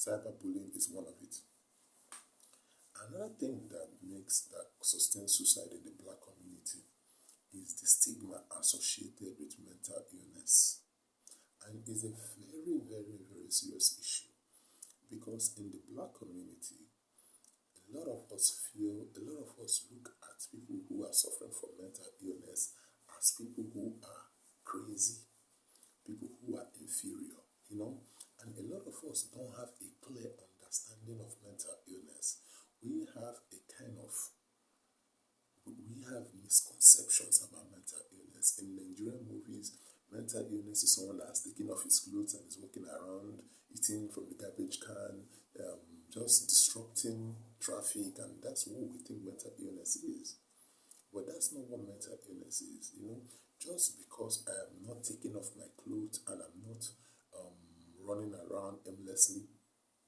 Cyberbullying is one of it. Another thing that sustains suicide in the black community is the stigma associated with mental illness. And it's a very, very, very serious issue because in the black community, a lot of us look at people who are suffering from mental illness as people who are crazy, people who are inferior, you know. And a lot of us don't have a clear understanding of mental illness. We have a kind of we have misconceptions about mental illness. In Nigerian movies, mental illness is someone that's taking off his clothes and is walking around, eating from the garbage can, just disrupting traffic, and that's what we think mental illness is. But that's not what mental illness is, you know. Just because I am not taking off my clothes and I'm not running around aimlessly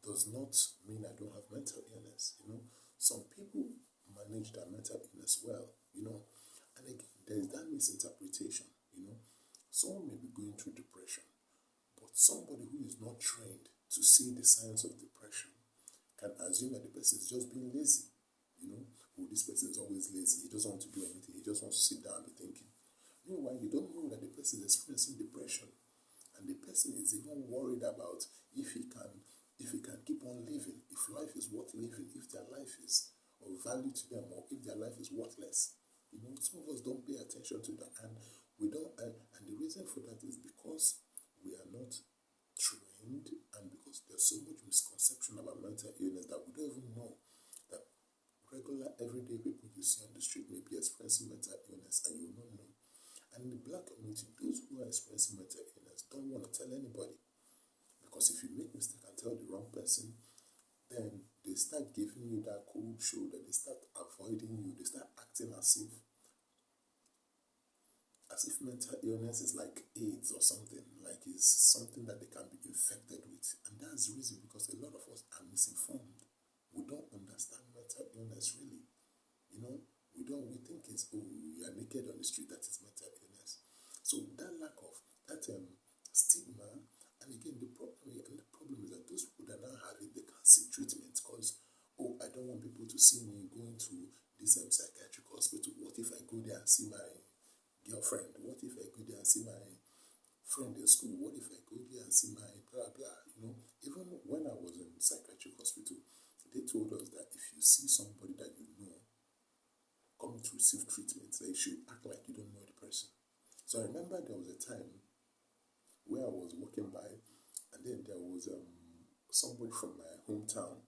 does not mean I don't have mental illness, you know. Some people manage their mental illness well, you know. And again, there is that misinterpretation, you know. Someone may be going through depression, but somebody who is not trained to see the signs of depression can assume that the person is just being lazy, you know. Oh, this person is always lazy. He doesn't want to do anything. He just wants to sit down and be thinking. Meanwhile, you don't know that the person is experiencing depression, and the person is even worried about if he can keep on living, if life is worth living, if their life is of value to them, or if their life is worthless. You know, some of us don't pay attention to that, and we don't. And the reason for that is because we are not trained, and because there's so much misconception about mental illness that we don't even know that regular everyday people you see on the street may be experiencing mental illness, and you will not know. And in the black community, those who are experiencing mental illness don't want to tell anybody. Because if you make mistake and tell the wrong person, then they start giving you that cold shoulder, they start avoiding you, they start acting as if mental illness is like AIDS or something, like it's something that they can be infected with. And that's the reason because a lot of us are misinformed. We don't understand mental illness really. You know, we think it's, oh, you are naked on the street, that is mental illness. So that lack of that stigma, and again the problem is that those people that now have it, they can't seek treatment because, oh, I don't want people to see me going to this psychiatric hospital. What if I go there and see my girlfriend? What if I go there and see my friend in school? What if I go there and see my blah blah? You know, even when I was in psychiatric hospital, they told us that if you see somebody that you know coming to receive treatment, that you should act like you don't know the person. So I remember there was a time where I was walking by, and then there was somebody from my hometown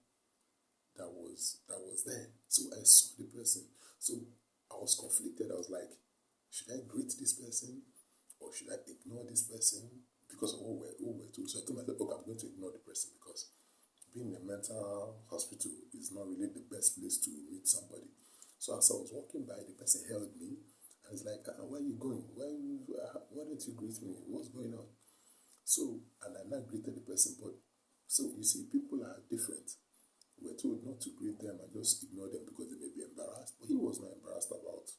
that was there. So I saw the person. So I was conflicted. I was like, should I greet this person or should I ignore this person because of what we're told? So I told myself, okay, I'm going to ignore the person because being in a mental hospital is not really the best place to meet somebody. So as I was walking by, the person held me and it's like, where are you going? Why don't you greet me? What's going on? So, and I now greeted the person, but so you see, people are different. We're told not to greet them and just ignore them because they may be embarrassed. But he was not embarrassed about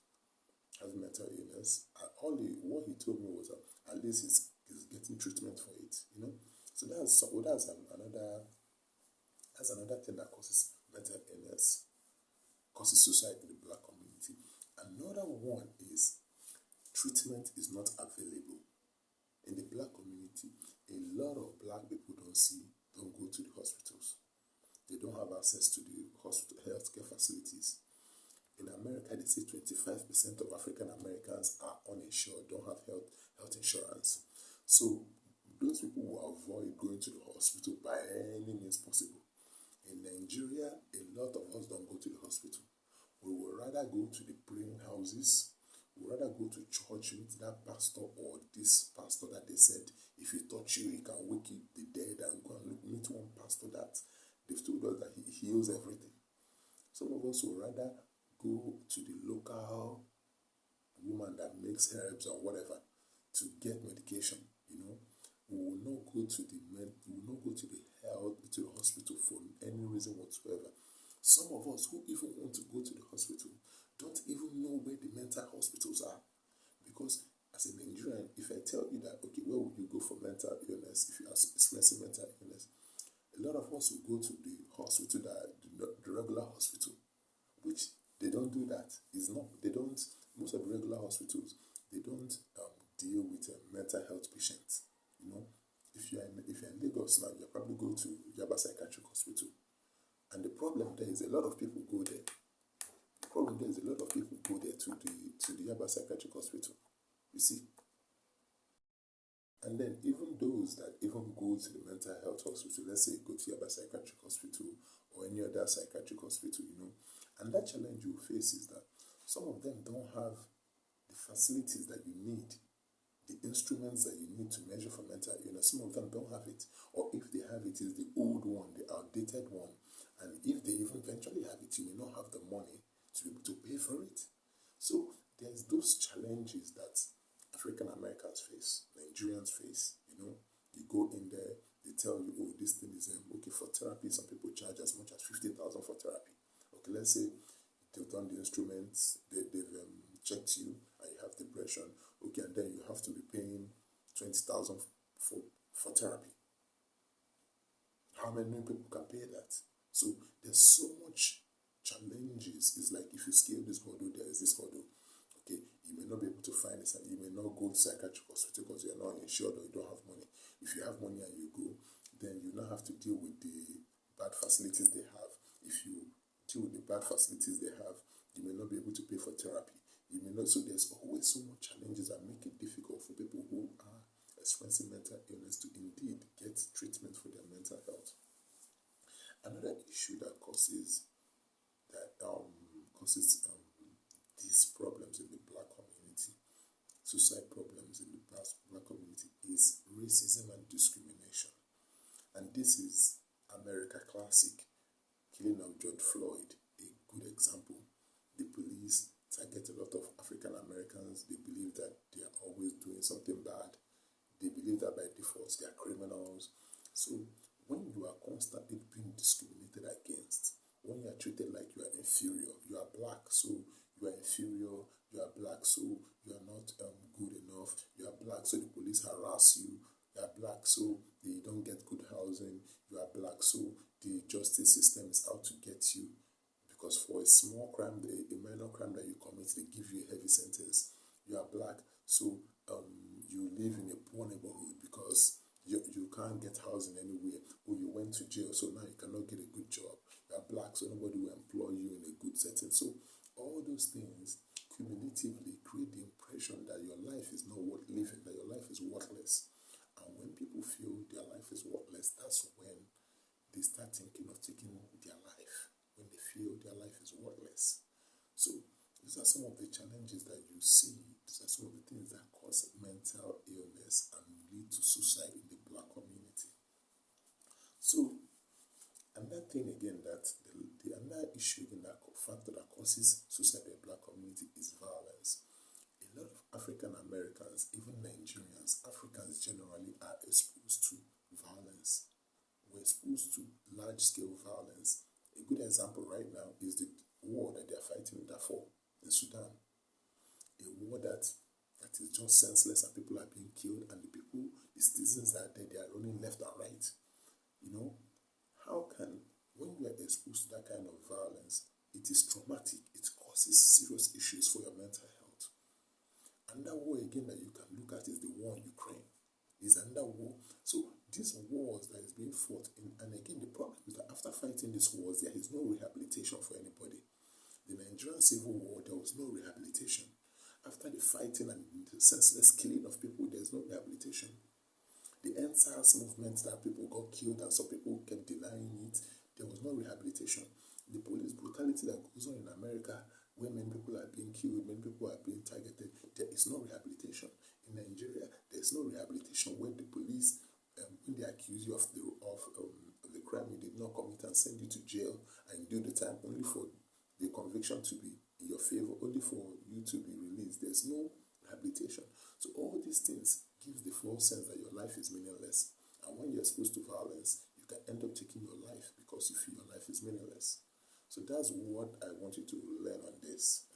having mental illness. What he told me was that at least he's getting treatment for it, you know. So that's another thing that causes mental illness, causes suicide in the black community. Another one is treatment is not available. In the black community, a lot of black people don't go to the hospitals. They don't have access to the hospital healthcare facilities. In America, they say 25% of African Americans are uninsured, don't have health insurance. So those people will avoid going to the hospital by any means possible. In Nigeria, a lot of us don't go to the hospital. We would rather go to the praying houses. We would rather go to church, meet that pastor or this pastor that they said, if he touch you, he can wake you the dead, and go and meet one pastor that they've told us that he heals everything. Some of us would rather go to the local woman that makes herbs or whatever to get medication, you know. We will not go to the hospital for any reason whatsoever. Some of us who even want to go to the hospital don't even know where the mental hospitals are. Because as a Nigerian, if I tell you that, okay, where would you go for mental illness if you are experiencing mental illness? A A lot of us will go to the hospital, the regular hospital, which they don't do that. It's not, they don't, most of the regular hospitals, they don't deal with mental health patients. You know, if you're in Lagos now, you probably go to Yaba Psychiatric Hospital. And the problem there is a lot of people go there. The problem there is a lot of people go there to the Yaba Psychiatric Hospital. You see? And then even those that even go to the mental health hospital, let's say go to Yaba Psychiatric Hospital or any other psychiatric hospital, and that challenge you face is that some of them don't have the facilities that you need, the instruments that you need to measure for mental illness. Some of them don't have it, or if they have it, is the old one, the outdated one. And if they even eventually have it, you may not have the money to be able to pay for it. So there's those challenges that African Americans face, Nigerians face. You go in there, they tell you, oh, this thing is okay for therapy. Some people charge as much as 50,000 for therapy. Okay, let's say they've done the instruments, they've checked you, and you have depression. Okay, and then you have to be paying 20,000 for therapy. How many people can pay that? So there's so much challenges. It's like if you scale this hurdle, there is this hurdle. Okay, you may not be able to find this, and you may not go to psychiatric hospital because you're not insured or you don't have money. If you have money and you go, then you now have to deal with the bad facilities they have. If you deal with the bad facilities they have, you may not be able to pay for therapy. You may not. So there's always so much challenges that make it difficult for people who are experiencing mental illness to indeed get treatment for their mental health. Another issue that causes these problems in the Black community, suicide problems in the Black community, is racism and discrimination. And this is America classic. Killing of George Floyd, a good example. The police target a lot of African Americans. They believe that they are always doing something bad. They believe that by default they are criminals. So when you are constantly being discriminated against, when you are treated like you are inferior, you are black, so you are inferior, you are black, so you are not good enough, you are black, so the police harass you, you are black, so they don't get good housing, you are black, so the justice system is out to get you. Because for a small crime, a minor crime that you commit, they give you a heavy sentence. You are black, so you live in a poor neighborhood because you can't get housing anywhere, or you went to jail, so now you cannot get a good job. You are black, so nobody will employ you in a good setting. So all those things cumulatively create the impression that your life is not worth living, that your life is worthless. And when people feel their life is worthless, that's when they start thinking of taking their life, when they feel their life is worthless. So these are some of the challenges that you see. These are some of the things that cause mental illness and lead to suicide in the Black community. So another thing again, that the another issue in that factor that causes suicide in the Black community is violence. A lot of African Americans, even Nigerians, Africans generally, are exposed to violence. We're exposed to large-scale violence. A good example right now is the war that they're fighting in Darfur, in Sudan. A war that is just senseless, and people are being killed, and the citizens that are there, they are running left and right. How can, when you are exposed to that kind of violence, it is traumatic, it causes serious issues for your mental health. Another war again that you can look at is the war in Ukraine. Is another war. So these wars that is being fought in, and again the problem is that after fighting these wars, there is no rehabilitation for anybody. The Nigerian Civil War, there was no rehabilitation. After the fighting and the senseless killing of people, there's no rehabilitation. The NSAS movement that people got killed and some people kept denying it, there was no rehabilitation. The police brutality that goes on in America, where many people are being killed, many people are being targeted, there is no rehabilitation. In Nigeria, there is no rehabilitation when the police, when they accuse you of the crime you did not commit and send you to jail and you do the time only for the conviction to be in your favor, only for you to be released. There's no rehabilitation. So all these things gives the false sense that your life is meaningless. And when you're exposed to violence, you can end up taking your life because you feel your life is meaningless. So that's what I want you to learn on this.